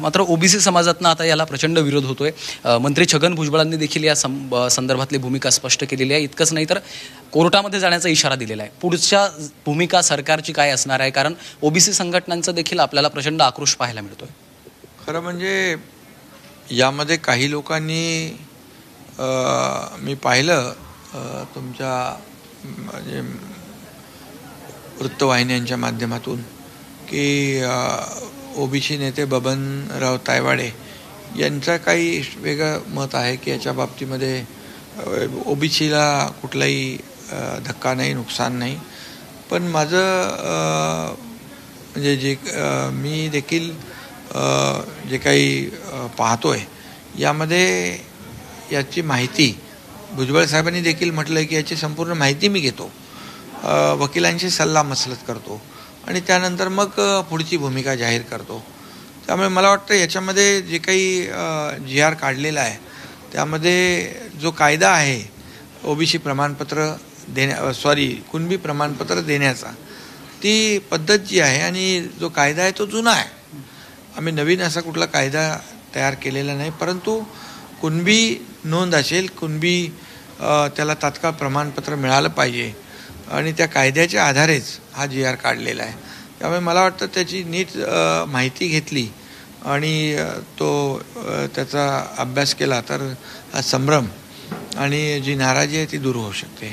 मात्र ओबीसी समाजातनं आता याला प्रचंड विरोध होतोय। मंत्री छगन भुजबळांनी देखील या संदर्भातली भूमिका स्पष्ट केलेली आहे। इतकंच नाही तर कोर्टामध्ये जाण्याचा इशारा दिलेला आहे। पुढच्या भूमिका सरकारची काय असणार आहे, कारण ओबीसी संघटनांचा देखील आपल्याला प्रचंड आक्रोश पाहायला मिळतोय। खरं म्हणजे यामध्ये काही लोकांनी मी पाहिलं तुमच्या म्हणजे वृत्तवाहिन्यांच्या माध्यमातून की ओबीसी नेते बबनराव तायवाडे यांचा काही वेगळं मत आहे की याच्या बाबतीमध्ये ओबीसीला कुठलाही धक्का नाही, नुकसान नाही। पण माझं म्हणजे जे मी देखील जे काही पाहतोय यामध्ये याची माहिती भुजबळ साहेबांनी देखील म्हटलं की याची संपूर्ण माहिती मी घेतो, वकिलांशी सल्लामसलत करतो आणि त्यानंतर मग पुढची भूमिका जाहीर करतो। त्यामुळे मला वाटतं याच्यामध्ये जे काही GR काढलेला आहे त्यामध्ये जो कायदा आहे ओबीसी प्रमाणपत्र कुणबी प्रमाणपत्र देण्याचा, ती पद्धत जी आहे आणि जो कायदा आहे तो जुना आहे। आम्ही नवीन असा कुठला कायदा तयार केलेला नाही, परंतु कुणबी नोंद असेल, कुणबी त्याला तात्काळ प्रमाणपत्र मिळालं पाहिजे आणि त्या कायद्याच्या आधारेच हा GR काढलेला आहे। त्यामुळे मला वाटतं त्याची नीट माहिती घेतली आणि त्याचा अभ्यास केला तर हा संभ्रम आणि जी नाराजी आहे ती दूर होऊ शकते।